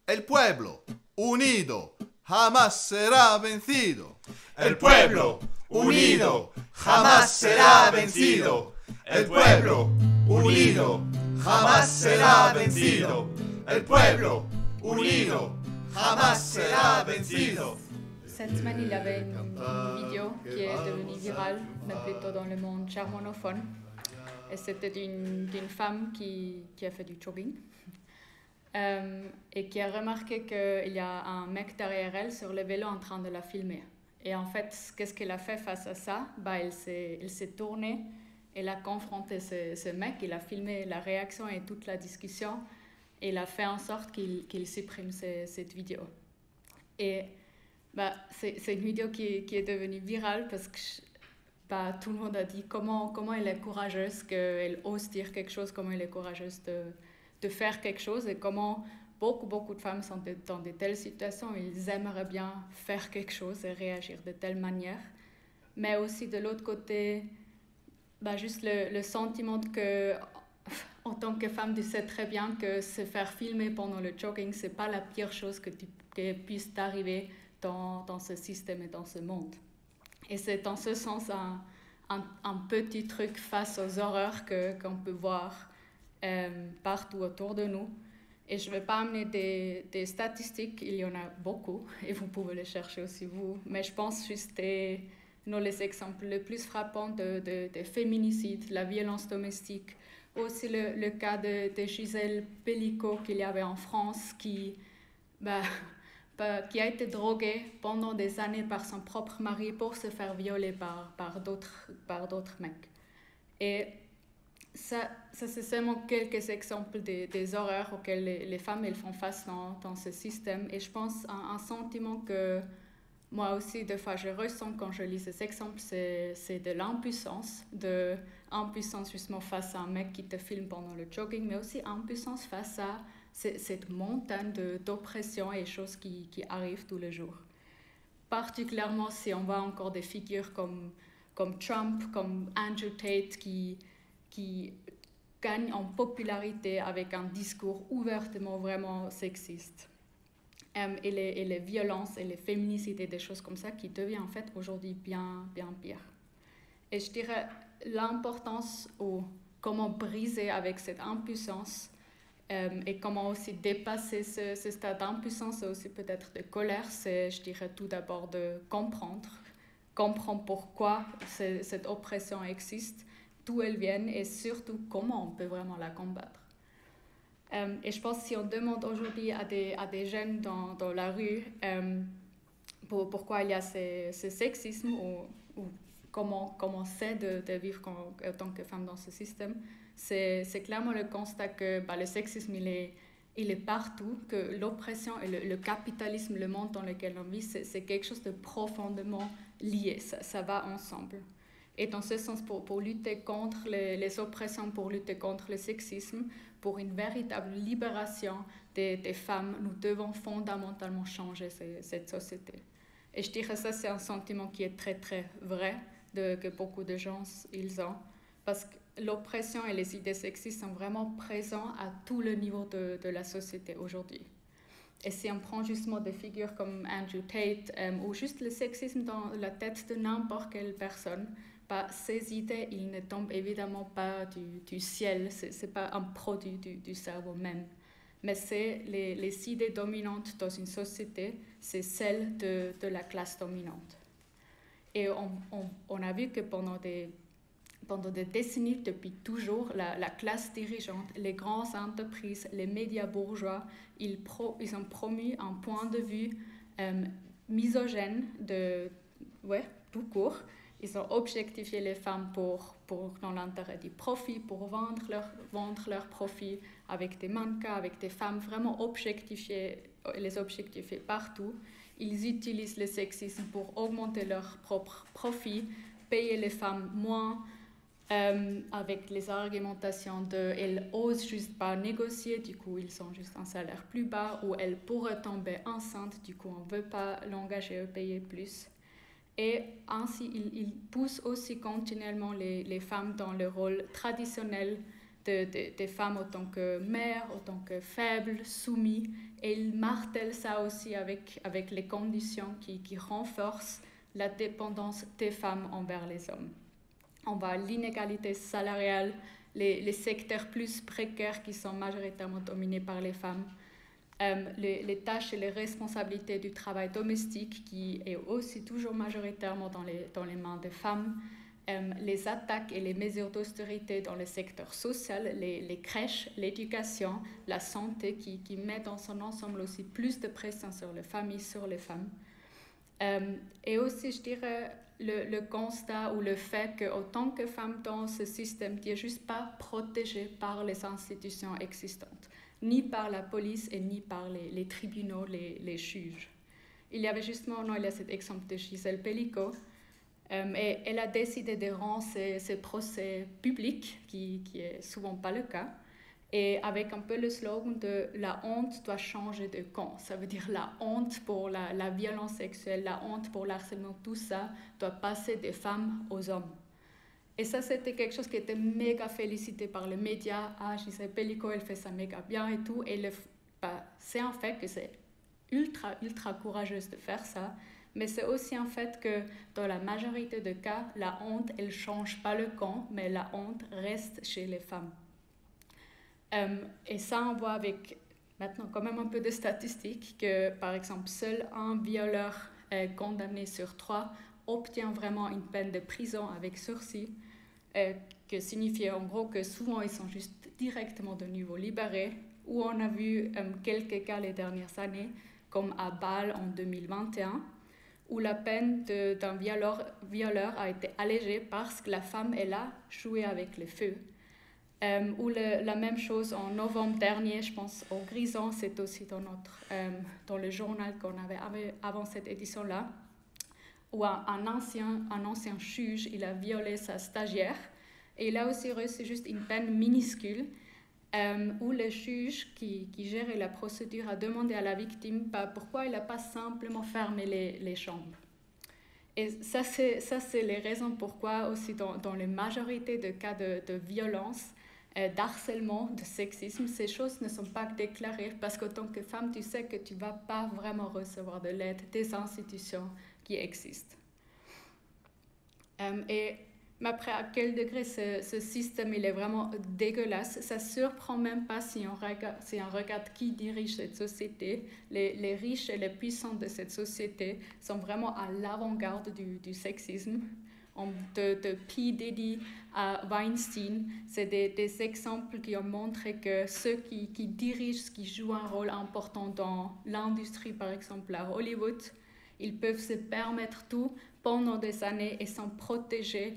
El pueblo unido jamás será vencido. El pueblo unido jamás será vencido. El pueblo unido jamás será vencido. El pueblo unido jamás será vencido. Cette semaine, il y avait une vidéo qui est devenue virale, mais plutôt dans le monde germanophone. Et c'était d'une femme qui a fait du jogging et qui a remarqué qu'il y a un mec derrière elle sur le vélo en train de la filmer. Et en fait, qu'est-ce qu'elle a fait face à ça? Elle s'est tournée, elle a confronté ce mec, il a filmé la réaction et toute la discussion, et il a fait en sorte qu'il supprime cette vidéo. Et c'est une vidéo qui est devenue virale parce que tout le monde a dit comment elle est courageuse, qu'elle ose dire quelque chose, comment elle est courageuse de faire quelque chose, et comment beaucoup de femmes sont dans de telles situations, ils aimeraient bien faire quelque chose et réagir de telle manière. Mais aussi de l'autre côté, juste le sentiment que, en tant que femme, tu sais très bien que se faire filmer pendant le jogging, c'est pas la pire chose que puisse t'arriver dans ce système et dans ce monde. Et c'est en ce sens un petit truc face aux horreurs qu'on peut voir partout autour de nous. Et je ne vais pas amener des statistiques, il y en a beaucoup, et vous pouvez les chercher aussi vous, mais je pense juste les exemples les plus frappants de féminicides, la violence domestique, aussi le cas de Gisèle Pelicot qu'il y avait en France, qui a été droguée pendant des années par son propre mari pour se faire violer par d'autres mecs. Et ça c'est seulement quelques exemples des horreurs auxquelles les femmes elles font face dans ce système. Et je pense un sentiment que moi aussi, des fois, je ressens quand je lis ces exemples, c'est de l'impuissance, justement face à un mec qui te filme pendant le jogging, mais aussi impuissance face à cette montagne d'oppression et choses qui arrivent tous les jours. Particulièrement si on voit encore des figures comme Trump, comme Andrew Tate, qui gagnent en popularité avec un discours ouvertement vraiment sexiste. Et les violences et les féminicides et des choses comme ça qui deviennent en fait aujourd'hui bien pire. Et je dirais l'importance ou comment briser avec cette impuissance et comment aussi dépasser ce stade d'impuissance et aussi peut-être de colère, c'est, je dirais, tout d'abord de comprendre pourquoi cette oppression existe, d'où elle vient et surtout comment on peut vraiment la combattre. Et je pense que si on demande aujourd'hui à des jeunes dans la rue pourquoi il y a ce sexisme ou comment c'est de vivre en tant que femme dans ce système, c'est clairement le constat que le sexisme il est partout, que l'oppression et le capitalisme, le monde dans lequel on vit, c'est quelque chose de profondément lié, ça va ensemble. Et dans ce sens, pour lutter contre les oppressions, pour lutter contre le sexisme, pour une véritable libération des femmes, nous devons fondamentalement changer cette société. Et je dirais que ça, c'est un sentiment qui est très, très vrai, que beaucoup de gens ils ont, parce que l'oppression et les idées sexistes sont vraiment présents à tout le niveau de la société aujourd'hui. Et si on prend justement des figures comme Andrew Tate ou juste le sexisme dans la tête de n'importe quelle personne, ces idées, ils ne tombent évidemment pas du ciel, ce n'est pas un produit du cerveau même, mais c'est les idées dominantes dans une société, c'est celles de la classe dominante. Et on a vu que pendant des décennies, depuis toujours, la classe dirigeante, les grandes entreprises, les médias bourgeois, ils ont promu un point de vue misogyne tout court. Ils ont objectifié les femmes dans l'intérêt du profit, pour vendre leur profit avec des mannequins, avec des femmes vraiment les objectifier partout. Ils utilisent le sexisme pour augmenter leur propre profit, payer les femmes moins, avec les argumentations elles osent juste pas négocier, du coup ils ont juste un salaire plus bas, ou elles pourraient tomber enceintes, du coup on ne veut pas l'engager à payer plus. Et ainsi, ils poussent aussi continuellement les femmes dans le rôle traditionnel des femmes autant que mères, autant que faibles, soumises. Et il martèle ça aussi avec les conditions qui renforcent la dépendance des femmes envers les hommes. On voit l'inégalité salariale, les secteurs plus précaires qui sont majoritairement dominés par les femmes, les tâches et les responsabilités du travail domestique qui est aussi toujours majoritairement dans les mains des femmes, les attaques et les mesures d'austérité dans le secteur social, les crèches, l'éducation, la santé qui mettent dans son ensemble aussi plus de pression sur les familles, sur les femmes. Et aussi, je dirais, le constat ou le fait qu'autant que femme dans ce système, tu n'es juste pas protégée par les institutions existantes, ni par la police et ni par les tribunaux, les juges. Il y avait justement, il y a cet exemple de Gisèle Pelicot, et elle a décidé de rendre ces procès publics, qui est souvent pas le cas, et avec un peu le slogan de « la honte doit changer de camp ». Ça veut dire la honte pour la violence sexuelle, la honte pour l'harcèlement, tout ça doit passer des femmes aux hommes. Et ça, c'était quelque chose qui était méga félicité par les médias. Ah, Gisèle Pelicot, elle fait ça méga bien et tout. Et c'est un fait que c'est ultra, ultra courageuse de faire ça. Mais c'est aussi un fait que dans la majorité des cas, la honte, elle ne change pas le camp, mais la honte reste chez les femmes. Et ça, on voit avec maintenant quand même un peu de statistiques que, par exemple, seul un violeur condamné sur 3 obtient vraiment une peine de prison avec sursis, que signifie en gros que souvent ils sont juste directement de nouveau libérés, où on a vu quelques cas les dernières années, comme à Bâle en 2021, où la peine d'un violeur a été allégée parce que la femme, elle a joué avec le feu. Ou la même chose en novembre dernier, je pense au Grison, c'est aussi dans le journal qu'on avait avant cette édition-là, où un ancien juge, il a violé sa stagiaire et il a aussi reçu juste une peine minuscule, où le juge qui gérait la procédure a demandé à la victime pourquoi il n'a pas simplement fermé les chambres. Et ça, c'est les raisons pourquoi aussi dans la majorité de cas de violence, d'harcèlement, de sexisme, ces choses ne sont pas déclarées parce qu'en tant que femme, tu sais que tu ne vas pas vraiment recevoir de l'aide des institutions qui existent. Mais après, à quel degré ce système il est vraiment dégueulasse, ça ne surprend même pas si on regarde qui dirige cette société. Les riches et les puissants de cette société sont vraiment à l'avant-garde du sexisme. De P. Diddy à Weinstein, c'est des exemples qui ont montré que ceux qui dirigent, qui jouent un rôle important dans l'industrie, par exemple à Hollywood, ils peuvent se permettre tout pendant des années et sont protégés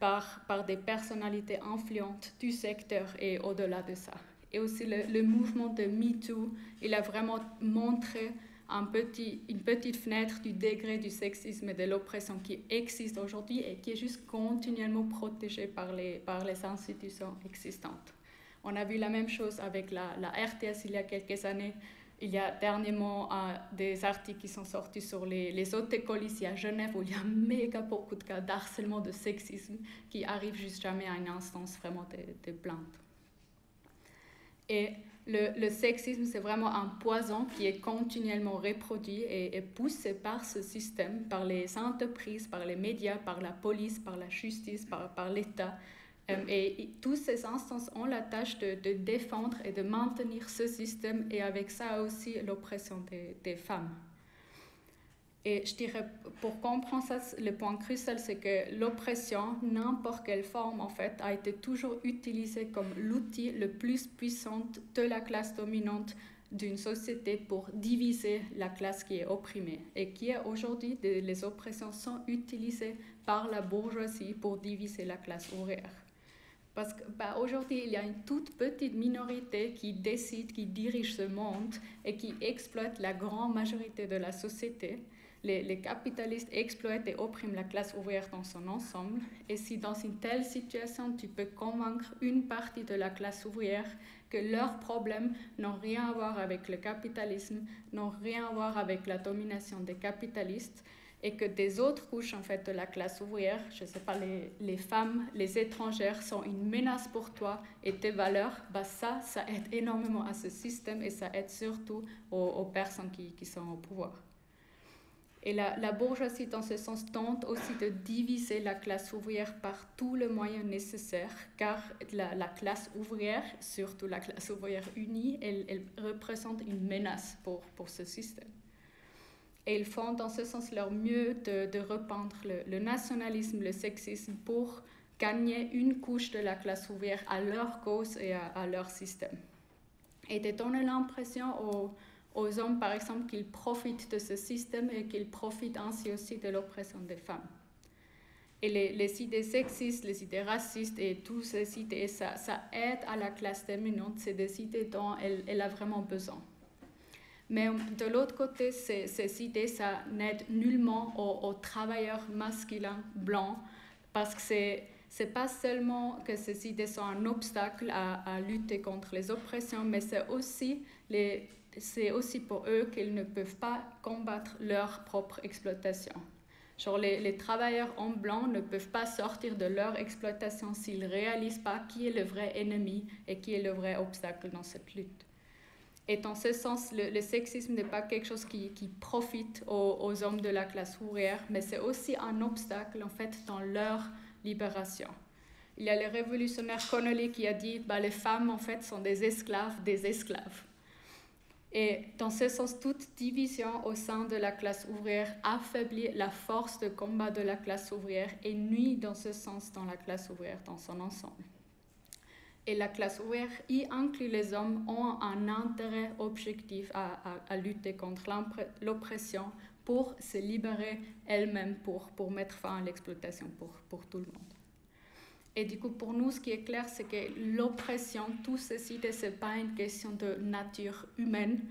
par des personnalités influentes du secteur et au-delà de ça. Et aussi le mouvement de MeToo, il a vraiment montré une petite fenêtre du degré du sexisme et de l'oppression qui existe aujourd'hui et qui est juste continuellement protégée par les institutions existantes. On a vu la même chose avec la RTS il y a quelques années. Il y a dernièrement des articles qui sont sortis sur les hautes écoles ici à Genève où il y a méga beaucoup de cas d'harcèlement, de sexisme qui arrivent juste jamais à une instance vraiment de plainte. Et le sexisme, c'est vraiment un poison qui est continuellement reproduit et poussé par ce système, par les entreprises, par les médias, par la police, par la justice, par l'État. Et toutes ces instances ont la tâche de défendre et de maintenir ce système et avec ça aussi l'oppression des femmes. Et je dirais, pour comprendre ça, le point crucial, c'est que l'oppression, n'importe quelle forme en fait, a été toujours utilisée comme l'outil le plus puissant de la classe dominante d'une société pour diviser la classe qui est opprimée. Et qui est aujourd'hui, les oppressions sont utilisées par la bourgeoisie pour diviser la classe ouvrière. Parce qu'aujourd'hui, il y a une toute petite minorité qui décide, qui dirige ce monde et qui exploite la grande majorité de la société. Les capitalistes exploitent et oppriment la classe ouvrière dans son ensemble. Et si dans une telle situation, tu peux convaincre une partie de la classe ouvrière que leurs problèmes n'ont rien à voir avec le capitalisme, n'ont rien à voir avec la domination des capitalistes, et que des autres couches en fait, de la classe ouvrière, je ne sais pas, les femmes, les étrangères sont une menace pour toi et tes valeurs, bah ça aide énormément à ce système et ça aide surtout aux personnes qui sont au pouvoir. Et la bourgeoisie, dans ce sens, tente aussi de diviser la classe ouvrière par tous les moyens nécessaires, car la classe ouvrière, surtout la classe ouvrière unie, elle représente une menace pour ce système. Et ils font dans ce sens leur mieux de repeindre le nationalisme, le sexisme, pour gagner une couche de la classe ouvrière à leur cause et à leur système. Et de donner l'impression aux hommes, par exemple, qu'ils profitent de ce système et qu'ils profitent ainsi aussi de l'oppression des femmes. Et les idées sexistes, les idées racistes et toutes ces idées, ça aide à la classe dominante, c'est des idées dont elle a vraiment besoin. Mais de l'autre côté, ces idées, ça n'aide nullement aux travailleurs masculins blancs, parce que c'est pas seulement que ces idées sont un obstacle à lutter contre les oppressions, mais c'est aussi pour eux qu'ils ne peuvent pas combattre leur propre exploitation. Genre les travailleurs en blanc ne peuvent pas sortir de leur exploitation s'ils ne réalisent pas qui est le vrai ennemi et qui est le vrai obstacle dans cette lutte. Et dans ce sens, le sexisme n'est pas quelque chose qui profite aux hommes de la classe ouvrière, mais c'est aussi un obstacle en fait dans leur libération. Il y a le révolutionnaire Connolly qui a dit les femmes en fait sont des esclaves des esclaves. Et dans ce sens, toute division au sein de la classe ouvrière affaiblit la force de combat de la classe ouvrière et nuit dans ce sens dans la classe ouvrière dans son ensemble. Et la classe ouvrière, y inclut les hommes, ont un intérêt objectif à lutter contre l'oppression pour se libérer elles-mêmes, pour mettre fin à l'exploitation pour tout le monde. Et du coup, pour nous, ce qui est clair, c'est que l'oppression, tout ceci, ce n'est pas une question de nature humaine.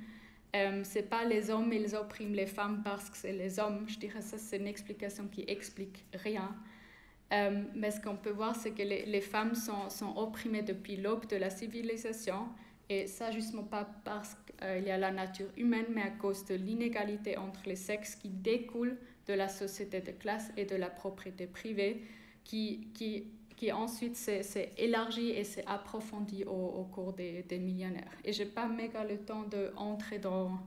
Ce n'est pas les hommes, ils oppriment les femmes parce que c'est les hommes. Je dirais ça, c'est une explication qui explique rien. Mais ce qu'on peut voir, c'est que les femmes sont opprimées depuis l'aube de la civilisation, et ça justement pas parce qu'il y a la nature humaine, mais à cause de l'inégalité entre les sexes qui découle de la société de classe et de la propriété privée, qui ensuite s'est élargie et s'est approfondie au cours des millénaires. Et je n'ai pas méga le temps d'entrer dans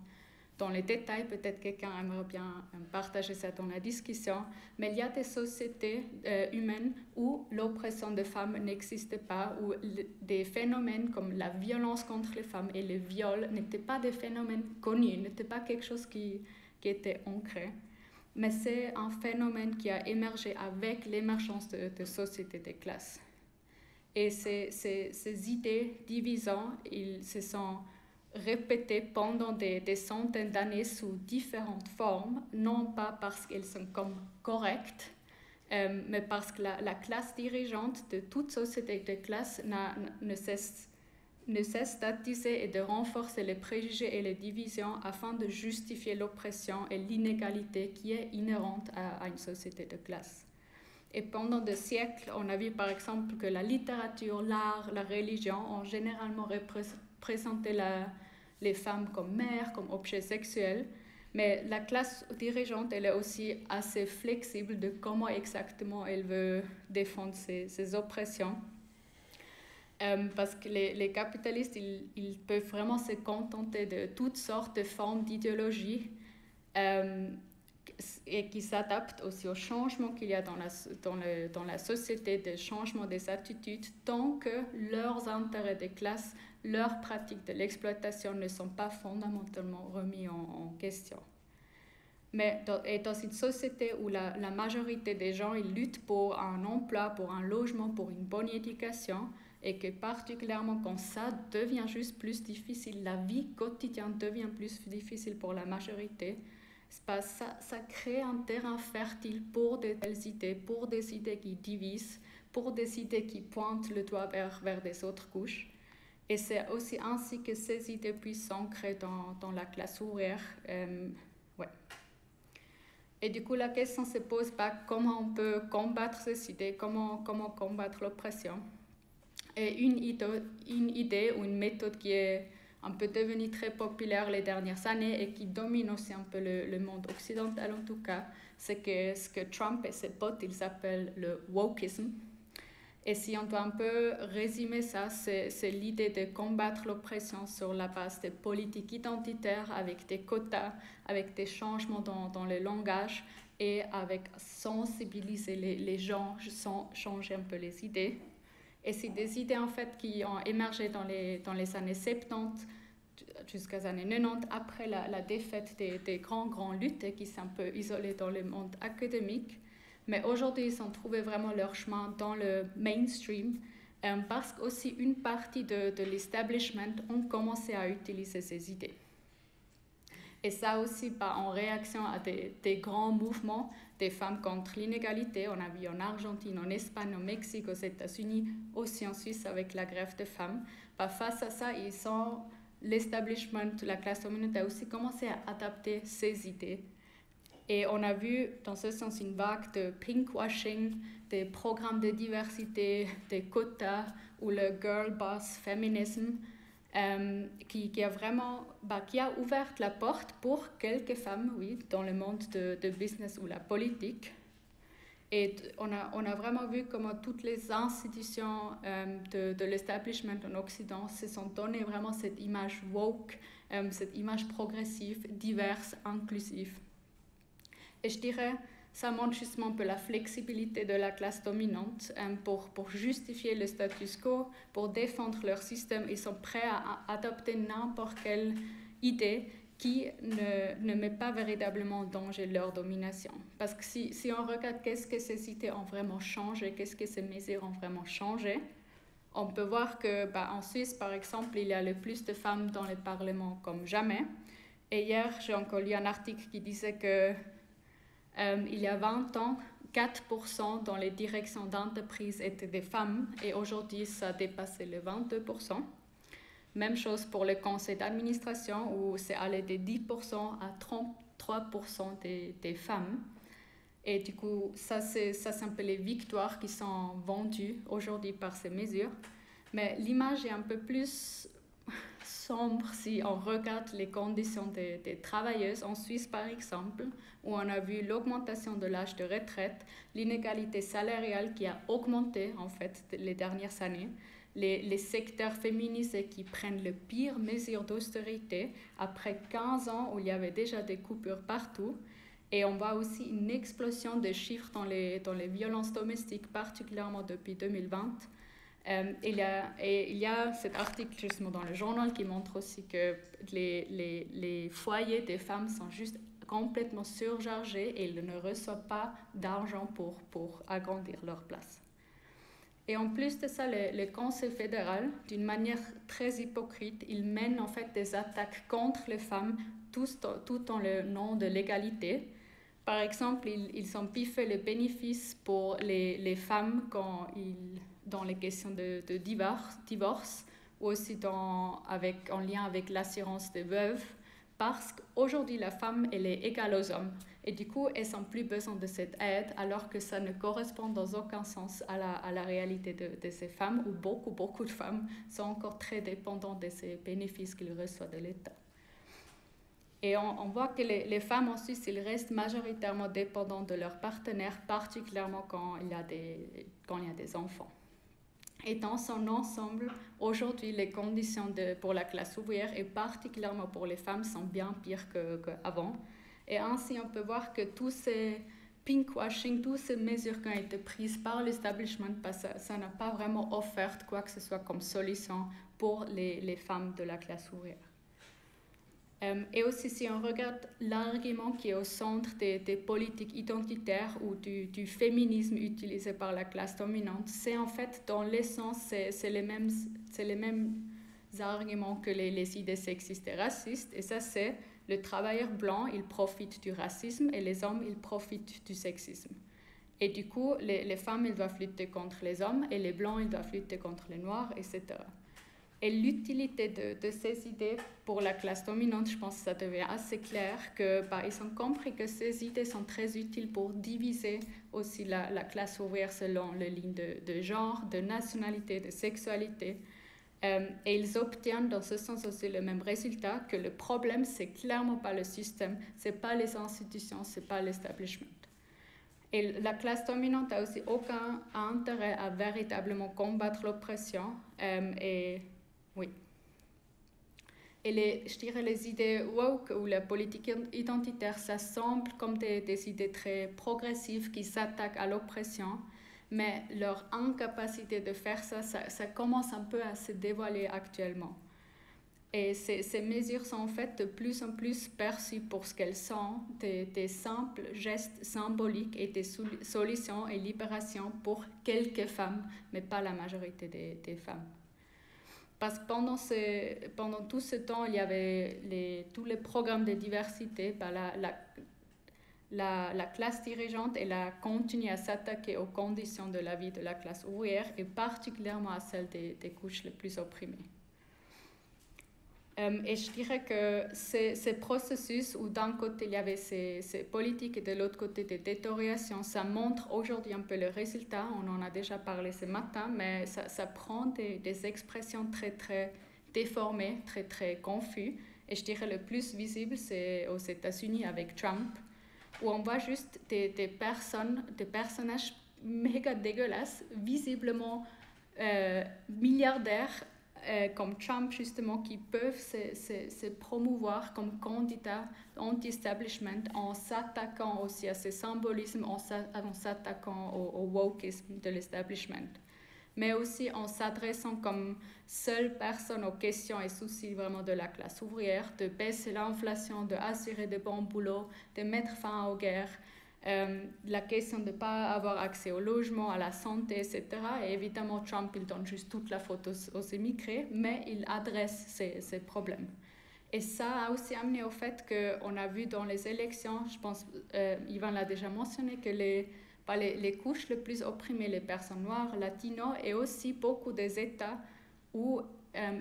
les détails, peut-être quelqu'un aimerait bien partager ça dans la discussion, mais il y a des sociétés humaines où l'oppression des femmes n'existe pas, où des phénomènes comme la violence contre les femmes et le viol n'étaient pas des phénomènes connus, n'étaient pas quelque chose qui était ancré, mais c'est un phénomène qui a émergé avec l'émergence de sociétés de classe. Et ces idées divisantes, ils se sont répétées pendant des centaines d'années sous différentes formes, non pas parce qu'elles sont comme correctes, mais parce que la classe dirigeante de toute société de classe ne cesse d'attiser et de renforcer les préjugés et les divisions afin de justifier l'oppression et l'inégalité qui est inhérente à une société de classe. Et pendant des siècles, on a vu par exemple que la littérature, l'art, la religion ont généralement présenté les femmes comme mères, comme objets sexuels, mais la classe dirigeante, elle est aussi assez flexible de comment exactement elle veut défendre ces oppressions. Parce que les capitalistes, ils peuvent vraiment se contenter de toutes sortes de formes d'idéologie et qui s'adaptent aussi aux changements qu'il y a dans la société, des changements des attitudes, tant que leurs intérêts de classe, leurs pratiques de l'exploitation ne sont pas fondamentalement remis en question. Mais dans une société où la majorité des gens ils luttent pour un emploi, pour un logement, pour une bonne éducation, et que particulièrement quand ça devient juste plus difficile, la vie quotidienne devient plus difficile pour la majorité, ça crée un terrain fertile pour de telles idées, pour des idées qui divisent, pour des idées qui pointent le doigt vers des autres couches. Et c'est aussi ainsi que ces idées puissent s'ancrer dans la classe ouvrière. Et du coup, la question se pose pas comment on peut combattre ces idées, comment combattre l'oppression. Et une idée ou une méthode qui est un peu devenu très populaire les dernières années et qui domine aussi un peu le monde occidental en tout cas, c'est que ce que Trump et ses potes, ils appellent le wokeism. Et si on doit un peu résumer ça, c'est l'idée de combattre l'oppression sur la base des politiques identitaires avec des quotas, avec des changements dans le langage et avec sensibiliser les gens sans changer un peu les idées. Et c'est des idées en fait qui ont émergé dans les années 70 jusqu'aux années 90 après la défaite des grands luttes et qui sont un peu isolées dans le monde académique. Mais aujourd'hui, ils ont trouvé vraiment leur chemin dans le mainstream parce qu'aussi une partie de l'establishment ont commencé à utiliser ces idées. Et ça aussi en réaction à des grands mouvements des femmes contre l'inégalité. On a vu en Argentine, en Espagne, au Mexique, aux États-Unis, aussi en Suisse avec la grève des femmes. Face à ça, l'establishment, la classe dominante a aussi commencé à adapter ces idées. Et on a vu dans ce sens une vague de pinkwashing, des programmes de diversité, des quotas ou le girl boss feminism qui a vraiment qui a ouvert la porte pour quelques femmes, oui, dans le monde de business ou la politique. Et on a vraiment vu comment toutes les institutions de l'establishment en Occident se sont donné vraiment cette image woke, cette image progressive, diverse, inclusive. Et je dirais, ça montre justement un peu la flexibilité de la classe dominante pour justifier le status quo, pour défendre leur système. Ils sont prêts à adopter n'importe quelle idée qui ne met pas véritablement en danger leur domination. Parce que si on regarde qu'est-ce que ces idées ont vraiment changé, qu'est-ce que ces mesures ont vraiment changé, on peut voir qu'en Suisse, par exemple, il y a le plus de femmes dans le Parlement comme jamais. Et hier, j'ai encore lu un article qui disait que il y a 20 ans, 4% dans les directions d'entreprise étaient des femmes et aujourd'hui, ça a dépassé les 22%. Même chose pour le conseil d'administration où c'est allé de 10% à 33% des femmes. Et du coup, ça c'est un peu les victoires qui sont vendues aujourd'hui par ces mesures. Mais l'image est un peu plus sombre si on regarde les conditions des travailleuses en Suisse par exemple, où on a vu l'augmentation de l'âge de retraite, l'inégalité salariale qui a augmenté en fait les dernières années, les secteurs féminisés qui prennent les pires mesures d'austérité après 15 ans où il y avait déjà des coupures partout. Et on voit aussi une explosion des chiffres dans les violences domestiques, particulièrement depuis 2020. Il y a cet article justement dans le journal qui montre aussi que les foyers des femmes sont juste complètement surchargés et ils ne reçoivent pas d'argent pour agrandir leur place. Et en plus de ça, le Conseil fédéral, d'une manière très hypocrite, il mène en fait des attaques contre les femmes, tout dans le nom de l'égalité. Par exemple, ils ont piffé les bénéfices pour les femmes dans les questions de divorce ou aussi en lien avec l'assurance des veuves, parce qu'aujourd'hui, la femme, elle est égale aux hommes. Et du coup, elles n'ont plus besoin de cette aide, alors que ça ne correspond dans aucun sens à la réalité de ces femmes, où beaucoup de femmes sont encore très dépendantes de ces bénéfices qu'elles reçoivent de l'État. Et on voit que les femmes en Suisse, elles restent majoritairement dépendantes de leurs partenaires, particulièrement quand il y a des enfants. Et dans son ensemble, aujourd'hui, les conditions pour la classe ouvrière et particulièrement pour les femmes sont bien pires qu'avant. Et ainsi, on peut voir que tous ces pinkwashing, toutes ces mesures qui ont été prises par l'establishment, ça n'a pas vraiment offert quoi que ce soit comme solution pour les femmes de la classe ouvrière. Et aussi, si on regarde l'argument qui est au centre des politiques identitaires ou du féminisme utilisé par la classe dominante, c'est en fait, dans l'essence, c'est les mêmes arguments que les idées sexistes et racistes. Et ça, c'est le travailleur blanc, il profite du racisme et les hommes, ils profitent du sexisme. Et du coup, les femmes, elles doivent lutter contre les hommes et les blancs, ils doivent lutter contre les noirs, etc. Et l'utilité de ces idées pour la classe dominante, je pense que ça devient assez clair qu'ils ont compris que ces idées sont très utiles pour diviser aussi la classe ouvrière selon les lignes de genre, de nationalité, de sexualité. Et ils obtiennent dans ce sens aussi le même résultat, que le problème, c'est clairement pas le système, c'est pas les institutions, c'est pas l'establishment. Et la classe dominante a aussi aucun intérêt à véritablement combattre l'oppression. Et je dirais les idées woke ou la politique identitaire, ça semble comme des idées très progressives qui s'attaquent à l'oppression, mais leur incapacité de faire ça commence un peu à se dévoiler actuellement. Et ces mesures sont en fait de plus en plus perçues pour ce qu'elles sont, des simples gestes symboliques et des solutions et libérations pour quelques femmes, mais pas la majorité des femmes. Parce que pendant tout ce temps, il y avait tous les programmes de diversité, la classe dirigeante, elle a continué à s'attaquer aux conditions de la vie de la classe ouvrière et particulièrement à celles des couches les plus opprimées. Et je dirais que ces processus où d'un côté il y avait ces politiques et de l'autre côté des détériorations, ça montre aujourd'hui un peu le résultat. On en a déjà parlé ce matin, mais ça prend des expressions très très déformées, très très confuses. Et je dirais le plus visible, c'est aux États-Unis avec Trump, où on voit juste des personnages méga dégueulasses, visiblement milliardaires, comme Trump justement, qui peuvent se promouvoir comme candidats anti-establishment en s'attaquant aussi à ce symbolisme, en s'attaquant au wokisme de l'establishment, mais aussi en s'adressant comme seule personne aux questions et soucis vraiment de la classe ouvrière, de baisser l'inflation, d'assurer de bons boulots, de mettre fin aux guerres, la question de ne pas avoir accès au logement, à la santé, etc. Et évidemment, Trump, il donne juste toute la faute aux immigrés, mais il adresse ces problèmes. Et ça a aussi amené au fait qu'on a vu dans les élections, je pense, Yvan l'a déjà mentionné, que les couches les plus opprimées, les personnes noires, latinos, et aussi beaucoup des États où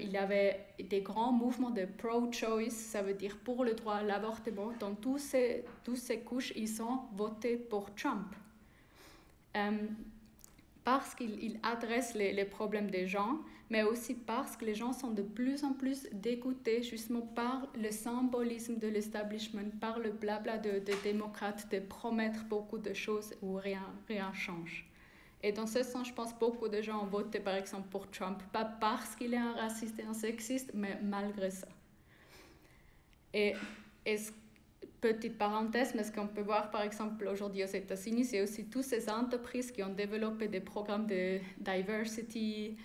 il y avait des grands mouvements de pro-choice, ça veut dire pour le droit à l'avortement. Dans tous ces couches, ils ont voté pour Trump. Parce qu'il adresse les problèmes des gens, mais aussi parce que les gens sont de plus en plus dégoûtés justement par le symbolisme de l'establishment, par le blabla de démocrates, de promettre beaucoup de choses où rien change. Et dans ce sens, je pense que beaucoup de gens ont voté par exemple pour Trump, pas parce qu'il est un raciste et un sexiste, mais malgré ça. Et petite parenthèse, mais ce qu'on peut voir par exemple aujourd'hui aux États-Unis, c'est aussi toutes ces entreprises qui ont développé des programmes de diversity,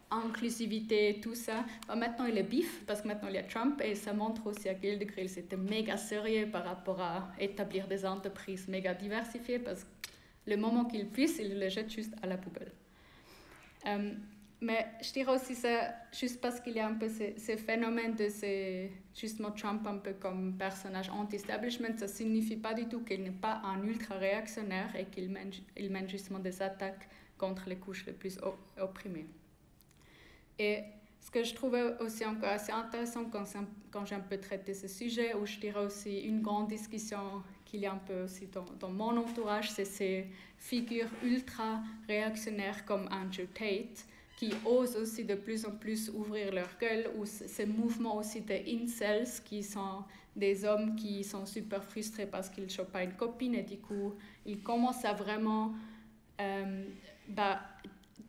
inclusivité, tout ça. Maintenant, il est bif parce que maintenant il y a Trump, et ça montre aussi à quel degré c'était méga sérieux par rapport à établir des entreprises méga diversifiées, parce que le moment qu'il puisse, il le jette juste à la poubelle. Mais je dirais aussi ça, juste parce qu'il y a un peu ces phénomènes de justement Trump un peu comme personnage anti-establishment, ça ne signifie pas du tout qu'il n'est pas un ultra-réactionnaire et qu'il mène justement des attaques contre les couches les plus opprimées. Et ce que je trouvais aussi encore assez intéressant quand j'ai un peu traité ce sujet, où je dirais aussi une grande discussion qu'il y a un peu aussi dans mon entourage, c'est ces figures ultra-réactionnaires comme Andrew Tate, qui osent aussi de plus en plus ouvrir leur gueule, ou ces mouvements aussi des incels, qui sont des hommes qui sont super frustrés parce qu'ils ne chopent pas une copine, et du coup, ils commencent à vraiment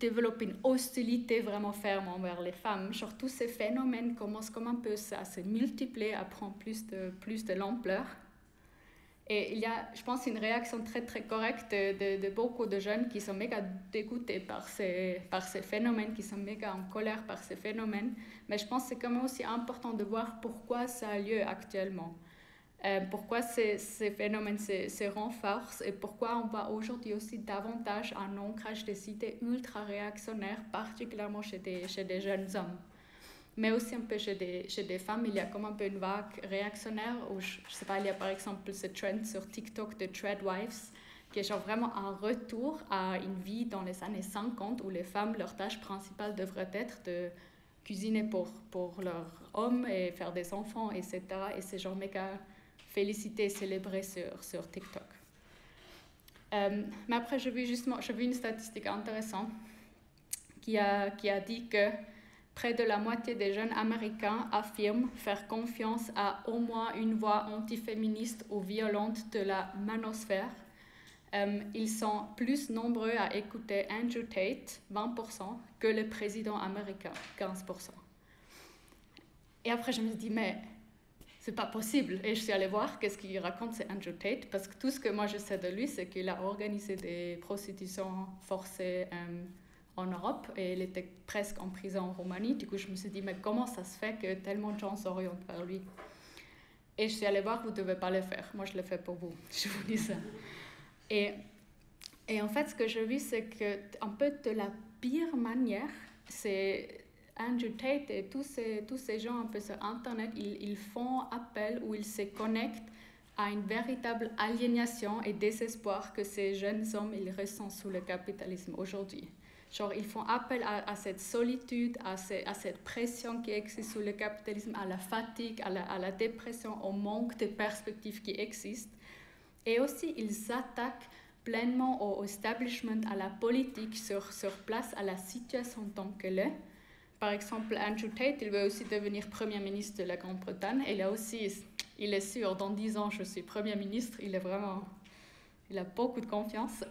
développer une hostilité vraiment ferme envers les femmes. Genre, tous ces phénomènes commencent comme un peu à se multiplier, à prendre plus de l'ampleur. Et il y a, je pense, une réaction très très correcte de beaucoup de jeunes qui sont méga dégoûtés par ces phénomènes, qui sont méga en colère par ces phénomènes. Mais je pense que c'est quand même aussi important de voir pourquoi ça a lieu actuellement. Pourquoi ces phénomènes se renforcent, et pourquoi on voit aujourd'hui aussi davantage un ancrage des idées ultra-réactionnaires, particulièrement chez des jeunes hommes. Mais aussi un peu chez des femmes, il y a comme un peu une vague réactionnaire, où je sais pas, il y a par exemple ce trend sur TikTok de Treadwives, qui est genre vraiment un retour à une vie dans les années 50, où les femmes, leur tâche principale devrait être de cuisiner pour leur homme et faire des enfants, etc. Et c'est genre méga félicité et célébré sur TikTok. Mais après, j'ai vu une statistique intéressante qui a dit que près de la moitié des jeunes Américains affirment faire confiance à au moins une voix antiféministe ou violente de la manosphère. Ils sont plus nombreux à écouter Andrew Tate, 20%, que le président américain, 15%. Et après, je me suis dit, mais c'est pas possible. Et je suis allée voir qu'est-ce qu'il raconte, c'est Andrew Tate, parce que tout ce que moi je sais de lui, c'est qu'il a organisé des prostitutions forcées en Europe, et il était presque en prison en Roumanie. Du coup, je me suis dit, mais comment ça se fait que tellement de gens s'orientent vers lui? Et je suis allée voir, vous ne devez pas le faire. Moi, je le fais pour vous. Je vous dis ça. Et en fait, ce que j'ai vu, c'est qu'un peu de la pire manière, c'est Andrew Tate et tous ces gens un peu sur Internet, ils font appel ou ils se connectent à une véritable aliénation et désespoir que ces jeunes hommes ils ressentent sous le capitalisme aujourd'hui. Genre, ils font appel à cette solitude, à cette pression qui existe sous le capitalisme, à la fatigue, à la dépression, au manque de perspectives qui existent. Et aussi, ils attaquent pleinement au establishment, à la politique sur place, à la situation tant qu'elle est. Par exemple, Andrew Tate, il veut aussi devenir Premier ministre de la Grande-Bretagne. Et là aussi, il est sûr, dans 10 ans, je suis Premier ministre. Il a beaucoup de confiance.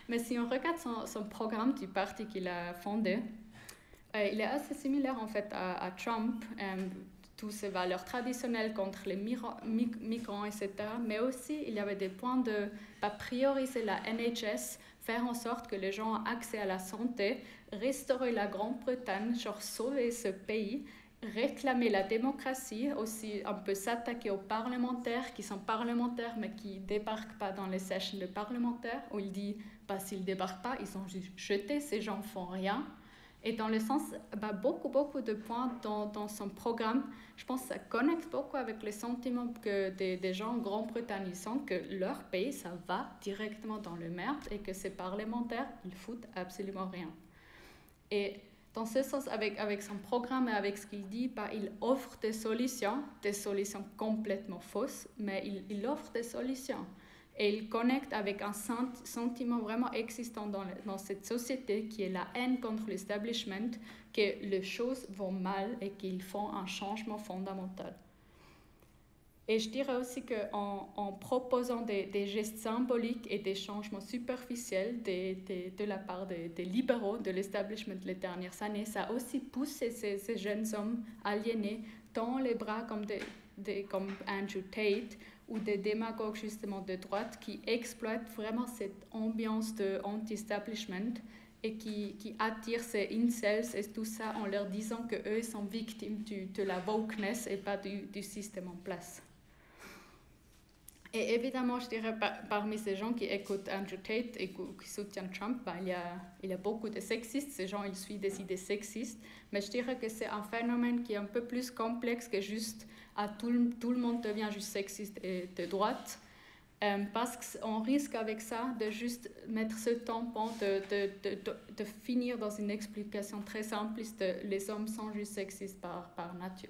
Mais si on regarde son programme du parti qu'il a fondé, il est assez similaire en fait à Trump. Toutes ces valeurs traditionnelles contre les migrants, etc. Mais aussi, il y avait des points de prioriser la NHS, faire en sorte que les gens aient accès à la santé, restaurer la Grande-Bretagne, genre sauver ce pays, réclamer la démocratie, aussi un peu s'attaquer aux parlementaires qui sont parlementaires mais qui ne débarquent pas dans les sessions de parlementaires, où il dit, s'ils ne débarquent pas, ils sont juste jetés, ces gens ne font rien. Et dans le sens, beaucoup de points dans son programme, je pense que ça connecte beaucoup avec les sentiments que des gens en Grande-Bretagne ils sentent que leur pays, ça va directement dans le merde et que ces parlementaires, ils foutent absolument rien. Et dans ce sens, avec son programme et avec ce qu'il dit, il offre des solutions complètement fausses, mais il offre des solutions. Et il connecte avec un sentiment vraiment existant dans cette société qui est la haine contre l'establishment, que les choses vont mal et qu'il faut un changement fondamental. Et je dirais aussi qu'en proposant des gestes symboliques et des changements superficiels de la part des libéraux de l'establishment les dernières années, ça a aussi poussé ces jeunes hommes aliénés dans les bras comme Andrew Tate, ou des démagogues justement de droite qui exploitent vraiment cette ambiance de anti-establishment et qui attirent ces incels et tout ça en leur disant qu'eux sont victimes de la wokeness et pas du système en place. Et évidemment, je dirais parmi ces gens qui écoutent Andrew Tate et qui soutiennent Trump, il y a beaucoup de sexistes. Ces gens, ils suivent des idées sexistes. Mais je dirais que c'est un phénomène qui est un peu plus complexe que juste tout le monde devient juste sexiste et de droite. Parce qu'on risque avec ça de juste mettre ce tampon, de finir dans une explication très simpliste de les hommes sont juste sexistes par nature.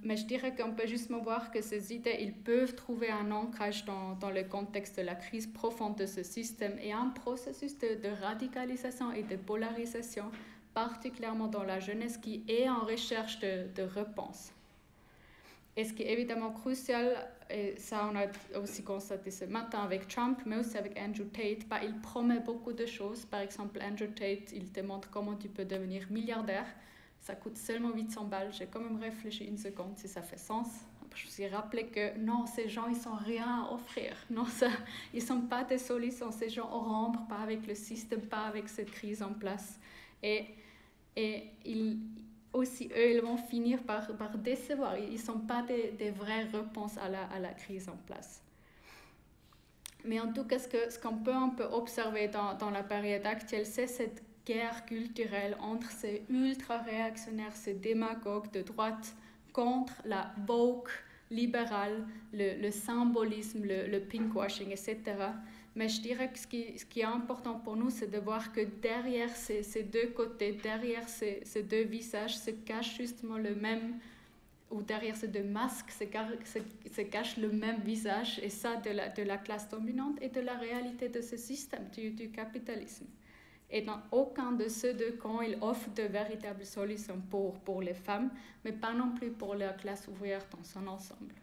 Mais je dirais qu'on peut justement voir que ces idées, ils peuvent trouver un ancrage dans le contexte de la crise profonde de ce système et un processus de radicalisation et de polarisation, particulièrement dans la jeunesse qui est en recherche de réponses. Et ce qui est évidemment crucial, et ça on a aussi constaté ce matin avec Trump, mais aussi avec Andrew Tate, il promet beaucoup de choses. Par exemple, Andrew Tate, il te montre comment tu peux devenir milliardaire. Ça coûte seulement 800 balles. J'ai quand même réfléchi une seconde si ça fait sens. Après, je me suis rappelé que non, ces gens, ils n'ont rien à offrir. Non, ils ne sont pas des solutions. Ces gens ne rentrent pas avec le système, pas avec cette crise en place. Et aussi, eux, ils vont finir par décevoir. Ils ne sont pas des vraies réponses à la crise en place. Mais en tout cas, ce qu'on peut un peu observer dans la période actuelle, c'est cette guerre culturelle entre ces ultra-réactionnaires, ces démagogues de droite contre la woke libérale, le symbolisme, le pinkwashing, etc. Mais je dirais que ce qui est important pour nous, c'est de voir que derrière ces deux côtés, derrière ces deux visages, se cache justement le même, ou derrière ces deux masques, se cache le même visage, et ça de la classe dominante et de la réalité de ce système, du capitalisme. Et dans aucun de ces deux camps, il offre de véritables solutions pour les femmes, mais pas non plus pour la classe ouvrière dans son ensemble.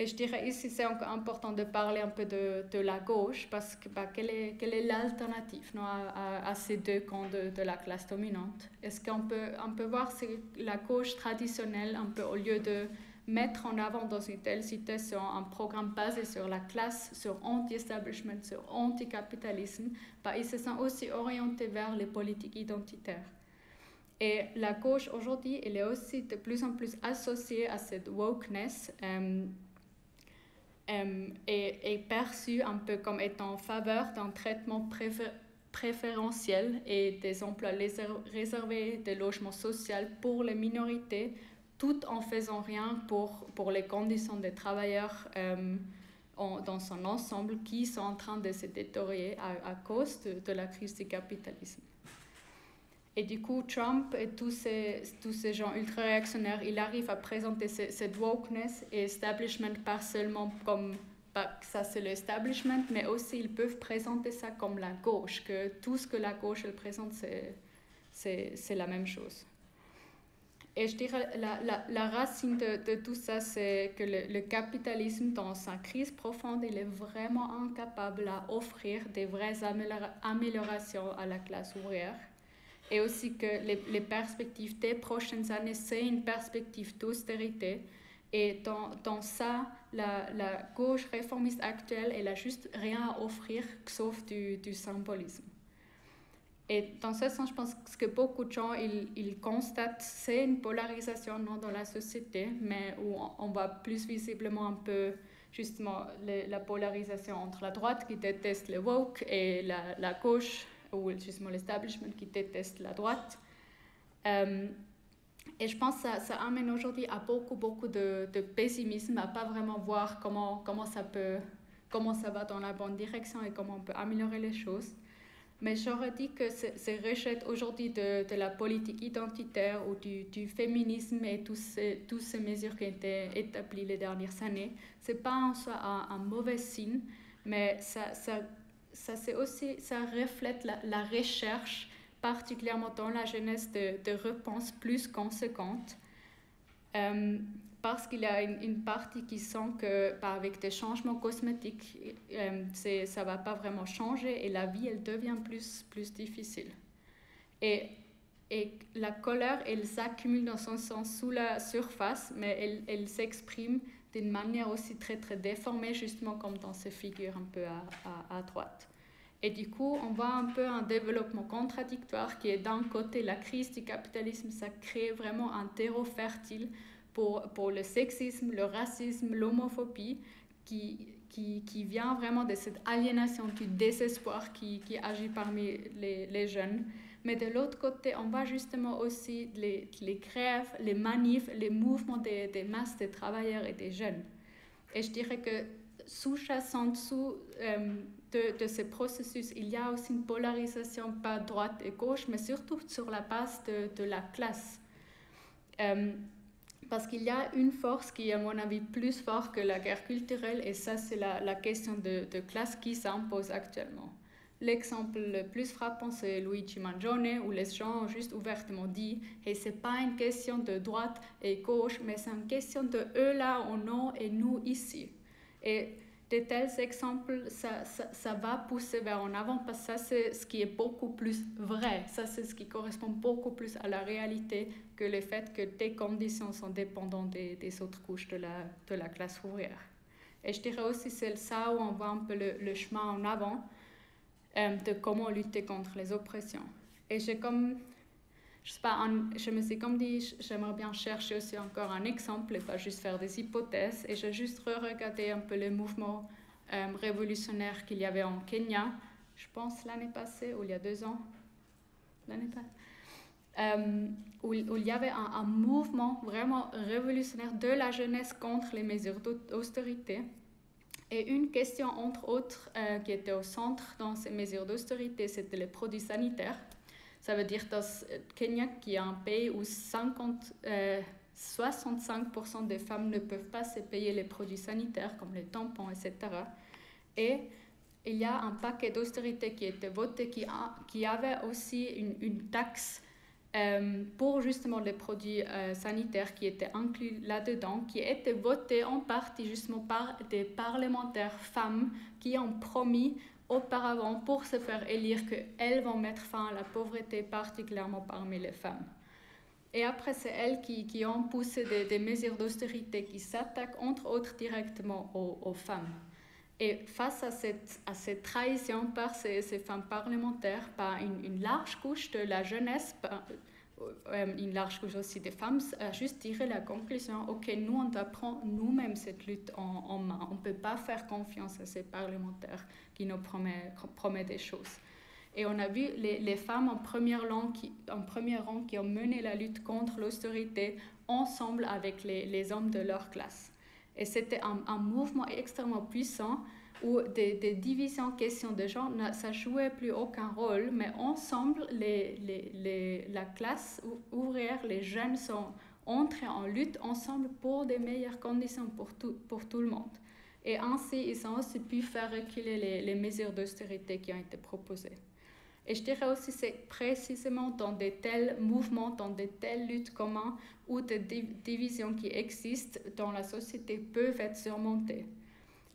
Et je dirais ici, c'est encore important de parler un peu de la gauche, parce que quelle est l'alternative à ces deux camps de la classe dominante? Est-ce qu'on peut voir la gauche traditionnelle, un peu au lieu de mettre en avant dans une telle situation un programme basé sur la classe, sur anti-establishment, sur anti-capitalisme, ils se sont aussi orientés vers les politiques identitaires. Et la gauche aujourd'hui, elle est aussi de plus en plus associée à cette wokeness, est perçue un peu comme étant en faveur d'un traitement préférentiel et des emplois réservés, des logements sociaux pour les minorités, tout en faisant rien pour les conditions des travailleurs dans son ensemble qui sont en train de se détériorer à cause de la crise du capitalisme. Et du coup, Trump et tous ces gens ultra-réactionnaires, ils arrivent à présenter cette wokeness et establishment pas seulement comme ça c'est l'establishment, mais aussi ils peuvent présenter ça comme la gauche, que tout ce que la gauche elle présente, c'est la même chose. Et je dirais la racine de tout ça, c'est que le capitalisme, dans sa crise profonde, il est vraiment incapable à offrir des vraies améliorations à la classe ouvrière. Et aussi que les perspectives des prochaines années, c'est une perspective d'austérité. Et dans ça, la gauche réformiste actuelle, elle n'a juste rien à offrir sauf du symbolisme. Et dans ce sens, je pense que beaucoup de gens, ils constatent c'est une polarisation dans la société, mais où on voit plus visiblement un peu justement la polarisation entre la droite qui déteste le woke et la gauche, ou justement l'establishment qui déteste la droite. Et je pense que ça amène aujourd'hui à beaucoup de pessimisme, à pas vraiment voir comment ça va dans la bonne direction et comment on peut améliorer les choses. Mais j'aurais dit que ces rejets aujourd'hui de la politique identitaire ou du féminisme et toutes ces mesures qui ont été établies les dernières années, ce n'est pas en soi un mauvais signe, mais ça reflète la recherche, particulièrement dans la jeunesse, de réponses plus conséquentes. Parce qu'il y a une partie qui sent qu'avec des changements cosmétiques, ça ne va pas vraiment changer et la vie, elle devient plus difficile. Et la colère, elle s'accumule dans son sens sous la surface, mais elle s'exprime d'une manière aussi très déformée, justement comme dans ces figures un peu à droite. Et du coup, on voit un peu un développement contradictoire qui est d'un côté la crise du capitalisme, ça crée vraiment un terreau fertile pour le sexisme, le racisme, l'homophobie, qui vient vraiment de cette aliénation, du désespoir qui agit parmi les jeunes. Mais de l'autre côté, on voit justement aussi les grèves, les manifs, les mouvements des masses de travailleurs et des jeunes. Et je dirais que sous-jacent de ce processus, il y a aussi une polarisation, pas droite et gauche, mais surtout sur la base de la classe. Parce qu'il y a une force qui est, à mon avis, plus forte que la guerre culturelle, et ça, c'est la question de classe qui s'impose actuellement. L'exemple le plus frappant, c'est Luigi Mangione, où les gens ont juste ouvertement dit « Hey, ce n'est pas une question de droite et gauche, mais c'est une question de eux là en haut et nous ici ». Et de tels exemples, ça va pousser vers en avant, parce que ça, c'est ce qui est beaucoup plus vrai. Ça, c'est ce qui correspond beaucoup plus à la réalité que le fait que tes conditions sont dépendantes des autres couches de la classe ouvrière. Et je dirais aussi, c'est ça où on voit un peu le chemin en avant de comment lutter contre les oppressions. Et je me suis comme dit, j'aimerais bien chercher aussi encore un exemple et pas juste faire des hypothèses. Et j'ai juste regardé un peu le mouvement révolutionnaire qu'il y avait en Kenya, je pense l'année passée ou il y a 2 ans, où il y avait un mouvement vraiment révolutionnaire de la jeunesse contre les mesures d'austérité. Et une question, entre autres, qui était au centre dans ces mesures d'austérité, c'était les produits sanitaires. Ça veut dire que Kenya, qui est un pays où 65% des femmes ne peuvent pas se payer les produits sanitaires, comme les tampons, etc. Et il y a un paquet d'austérité qui était voté, qui avait aussi une taxe pour justement les produits sanitaires qui étaient inclus là-dedans, qui était voté en partie justement par des parlementaires femmes qui ont promis auparavant pour se faire élire qu'elles vont mettre fin à la pauvreté, particulièrement parmi les femmes. Et après, c'est elles qui ont poussé des mesures d'austérité qui s'attaquent entre autres directement aux femmes. Et face à cette trahison par ces femmes parlementaires, par une large couche de la jeunesse, une large couche aussi des femmes, a juste tiré la conclusion, ok, nous on doit prendre nous-mêmes cette lutte en main. On ne peut pas faire confiance à ces parlementaires qui nous promettent des choses. Et on a vu les femmes en premier rang qui ont mené la lutte contre l'austérité ensemble avec les hommes de leur classe. Et c'était un mouvement extrêmement puissant où des divisions, questions de genre, ça jouait plus aucun rôle, mais ensemble, la classe ouvrière, les jeunes sont entrés en lutte ensemble pour des meilleures conditions pour tout le monde. Et ainsi, ils ont aussi pu faire reculer les mesures d'austérité qui ont été proposées. Et je dirais aussi, c'est précisément dans de tels mouvements, dans de telles luttes communes, où des divisions qui existent dans la société peuvent être surmontées.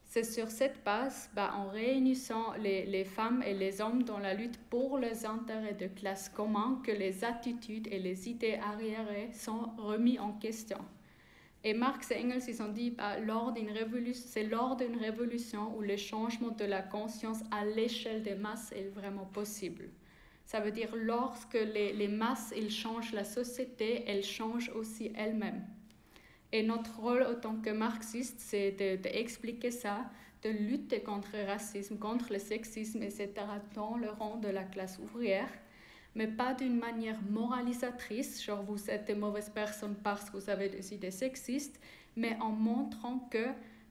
C'est sur cette base, en réunissant les femmes et les hommes dans la lutte pour les intérêts de classe communs, que les attitudes et les idées arriérées sont remises en question. Et Marx et Engels, ils ont dit, c'est lors d'une révolution où le changement de la conscience à l'échelle des masses est vraiment possible. Ça veut dire lorsque les masses, ils changent la société, elles changent aussi elles-mêmes. Et notre rôle en tant que marxistes, c'est d'expliquer ça, de lutter contre le racisme, contre le sexisme, etc., dans le rang de la classe ouvrière, mais pas d'une manière moralisatrice, genre vous êtes des mauvaises personnes parce que vous avez des idées sexistes, mais en montrant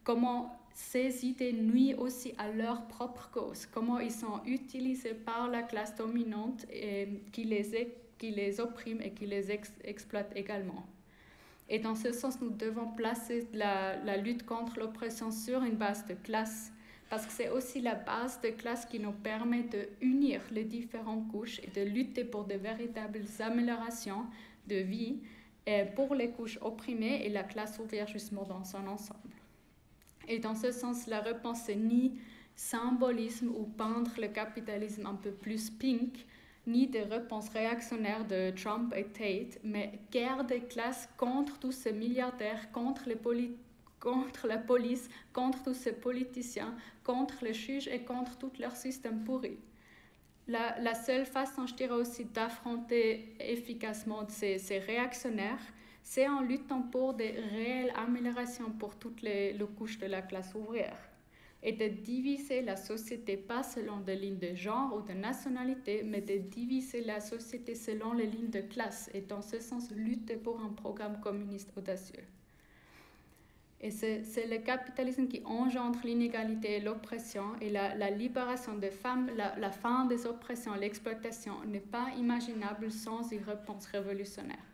comment ces idées nuisent aussi à leur propre cause, comment ils sont utilisés par la classe dominante et qui les opprime et qui les exploite également. Et dans ce sens, nous devons placer la lutte contre l'oppression sur une base de classe, parce que c'est aussi la base de classe qui nous permet d'unir les différentes couches et de lutter pour de véritables améliorations de vie pour les couches opprimées et la classe ouvrière justement dans son ensemble. Et dans ce sens, la réponse c'est ni symbolisme ou peindre le capitalisme un peu plus pink, ni des réponses réactionnaires de Trump et Tate, mais guerre des classes contre tous ces milliardaires, contre la police, contre tous ces politiciens, contre les juges et contre tout leur système pourri. La seule façon, je dirais aussi, d'affronter efficacement ces réactionnaires, c'est en luttant pour des réelles améliorations pour toutes les couches de la classe ouvrière. Et de diviser la société pas selon des lignes de genre ou de nationalité, mais de diviser la société selon les lignes de classe, et dans ce sens, lutter pour un programme communiste audacieux. Et c'est le capitalisme qui engendre l'inégalité et l'oppression, et la libération des femmes, la fin des oppressions, l'exploitation n'est pas imaginable sans une réponse révolutionnaire.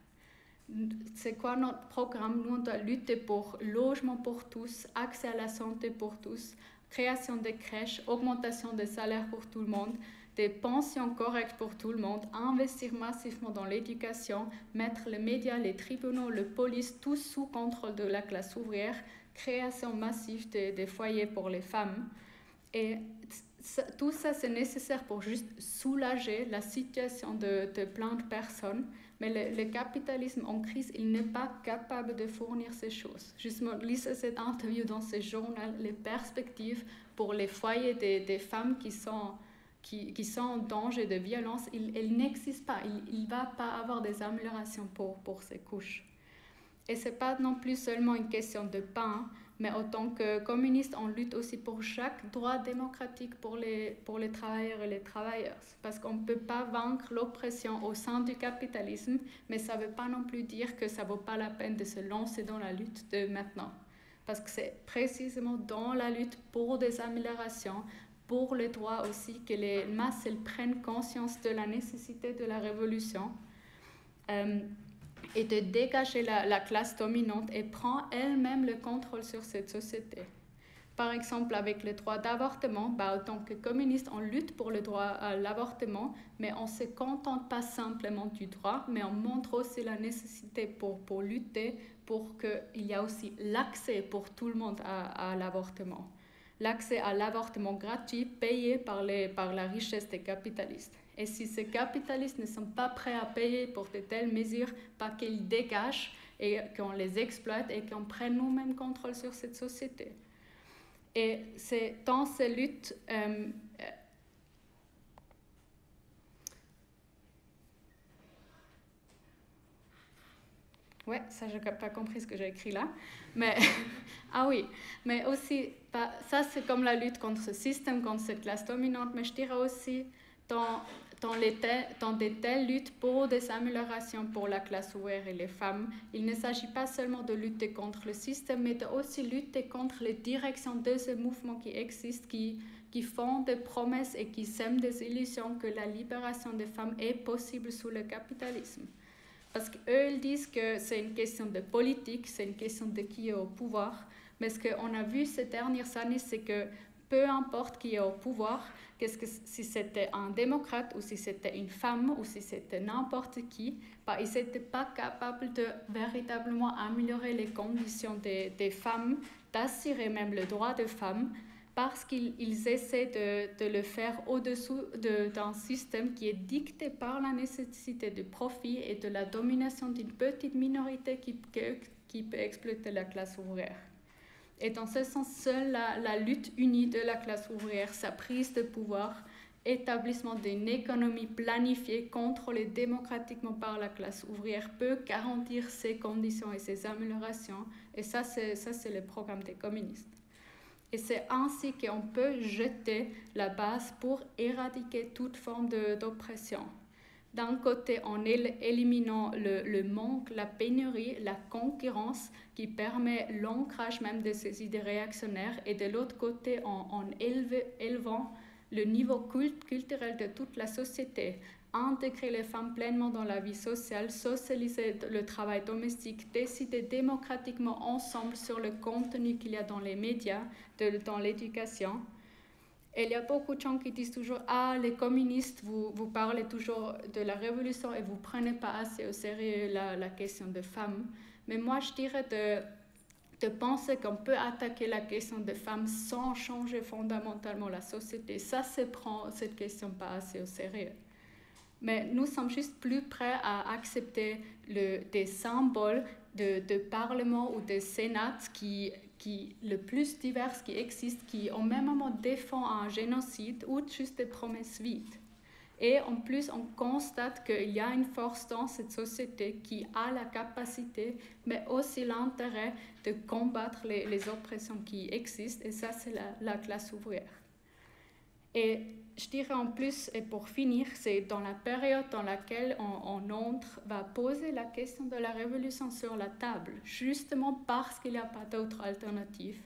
C'est quoi notre programme? Nous, on doit lutter pour logement pour tous, accès à la santé pour tous, création de crèches, augmentation des salaires pour tout le monde, des pensions correctes pour tout le monde, investir massivement dans l'éducation, mettre les médias, les tribunaux, la police, tous sous contrôle de la classe ouvrière, création massive des foyers pour les femmes. Et tout ça, c'est nécessaire pour juste soulager la situation de plein de personnes. Mais le capitalisme en crise, il n'est pas capable de fournir ces choses. Justement, lisez cette interview dans ce journal, les perspectives pour les foyers des femmes qui sont en danger de violence, elles n'existent pas. Il ne va pas avoir des améliorations pour ces couches. Et ce n'est pas non plus seulement une question de pain, mais en tant que communiste, on lutte aussi pour chaque droit démocratique pour les travailleurs et les travailleuses. Parce qu'on ne peut pas vaincre l'oppression au sein du capitalisme, mais ça ne veut pas non plus dire que ça ne vaut pas la peine de se lancer dans la lutte de maintenant. Parce que c'est précisément dans la lutte pour des améliorations, pour les droits aussi, que les masses elles prennent conscience de la nécessité de la révolution. Et de dégager la classe dominante et prend elle-même le contrôle sur cette société. Par exemple, avec le droit d'avortement, en tant que communiste, on lutte pour le droit à l'avortement, mais on ne se contente pas simplement du droit, mais on montre aussi la nécessité pour lutter pour qu'il y ait aussi l'accès pour tout le monde à l'avortement. L'accès à l'avortement gratuit payé par la richesse des capitalistes. Et si ces capitalistes ne sont pas prêts à payer pour de telles mesures, pas qu'ils dégagent et qu'on les exploite et qu'on prenne nous-mêmes contrôle sur cette société. Et c'est dans ces luttes ouais, ça, je n'ai pas compris ce que j'ai écrit là. Mais, ah oui, mais aussi, ça c'est comme la lutte contre ce système, contre cette classe dominante, mais je dirais aussi dans de telles luttes pour des améliorations pour la classe ouvrière et les femmes, il ne s'agit pas seulement de lutter contre le système, mais de aussi lutter contre les directions de ces mouvements qui existent, qui font des promesses et qui sèment des illusions que la libération des femmes est possible sous le capitalisme. Parce qu'eux, ils disent que c'est une question de politique, c'est une question de qui est au pouvoir. Mais ce qu'on a vu ces dernières années, c'est que peu importe qui est au pouvoir, si c'était un démocrate ou si c'était une femme ou si c'était n'importe qui, ils n'étaient pas capables de véritablement améliorer les conditions des femmes, d'assurer même le droit des femmes, parce qu'ils essaient de le faire au-dessous d'un système qui est dicté par la nécessité de profit et de la domination d'une petite minorité qui peut exploiter la classe ouvrière. Et dans ce sens, seule la lutte unie de la classe ouvrière, sa prise de pouvoir, établissement d'une économie planifiée, contrôlée démocratiquement par la classe ouvrière, peut garantir ces conditions et ces améliorations. Et ça, c'est le programme des communistes. Et c'est ainsi qu'on peut jeter la base pour éradiquer toute forme d'oppression. D'un côté, en éliminant le manque, la pénurie, la concurrence qui permet l'ancrage même de ces idées réactionnaires, et de l'autre côté, en élevant le niveau culturel de toute la société, intégrer les femmes pleinement dans la vie sociale, socialiser le travail domestique, décider démocratiquement ensemble sur le contenu qu'il y a dans les médias, dans l'éducation. Et il y a beaucoup de gens qui disent toujours « Ah, les communistes, vous parlez toujours de la révolution et vous ne prenez pas assez au sérieux la question des femmes. » Mais moi, je dirais de penser qu'on peut attaquer la question des femmes sans changer fondamentalement la société. Ça, c'est prendre cette question pas assez au sérieux. Mais nous sommes juste plus prêts à accepter des symboles de parlement ou de sénat qui le plus divers qui existent, qui au même moment défendent un génocide ou juste des promesses vides. Et en plus, on constate qu'il y a une force dans cette société qui a la capacité, mais aussi l'intérêt de combattre les oppressions qui existent, et ça, c'est la classe ouvrière. Et je dirais en plus, et pour finir, c'est dans la période dans laquelle on entre, va poser la question de la révolution sur la table, justement parce qu'il n'y a pas d'autre alternative,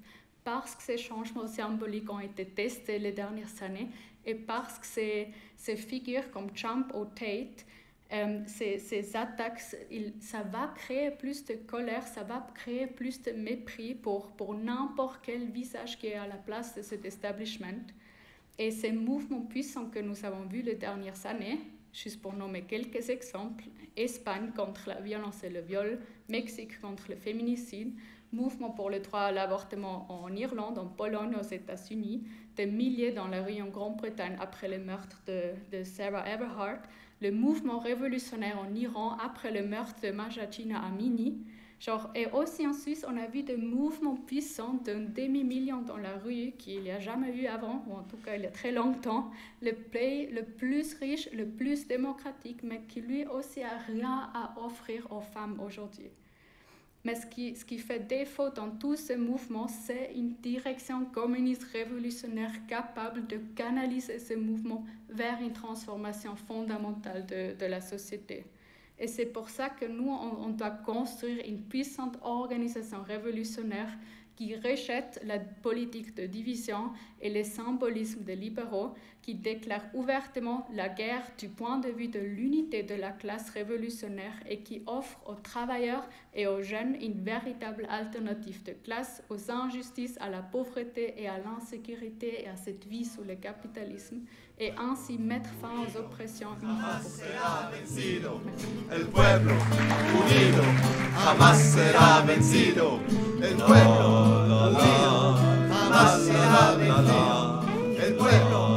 parce que ces changements symboliques ont été testés les dernières années, et parce que ces figures comme Trump ou Tate, ces attaques, ça va créer plus de colère, ça va créer plus de mépris pour n'importe quel visage qui est à la place de cet establishment. Et ces mouvements puissants que nous avons vus les dernières années, juste pour nommer quelques exemples, Espagne contre la violence et le viol, Mexique contre le féminicide, mouvement pour le droit à l'avortement en Irlande, en Pologne, aux États-Unis, des milliers dans la rue en Grande-Bretagne après le meurtre de Sarah Everhart, le mouvement révolutionnaire en Iran après le meurtre de Mahsa Amini. Et aussi en Suisse, on a vu des mouvements puissants d'un demi-million dans la rue qu'il n'y a jamais eu avant, ou en tout cas il y a très longtemps, le pays le plus riche, le plus démocratique, mais qui lui aussi n'a rien à offrir aux femmes aujourd'hui. Mais ce qui fait défaut dans tous ces mouvements, c'est une direction communiste révolutionnaire capable de canaliser ces mouvements vers une transformation fondamentale de la société. Et c'est pour ça que nous, on doit construire une puissante organisation révolutionnaire qui rejette la politique de division et le symbolisme des libéraux, qui déclarent ouvertement la guerre du point de vue de l'unité de la classe révolutionnaire et qui offre aux travailleurs et aux jeunes une véritable alternative de classe aux injustices, à la pauvreté et à l'insécurité et à cette vie sous le capitalisme, et ainsi mettre fin aux oppressions une fois pour toutes. El pueblo unido jamás será vencido. El pueblo unido jamás será vencido. El pueblo